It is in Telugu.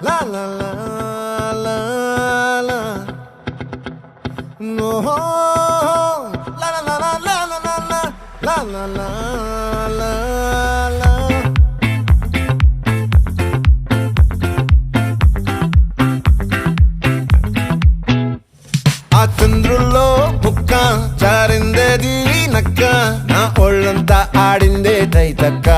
La la la la la. No. La la la la la la la la. La la la la la. ఆ చంద్రుల్లో బుక్క జారిందేది నక్క నా ఒళ్ళంతా ఆడిందే తైతక్క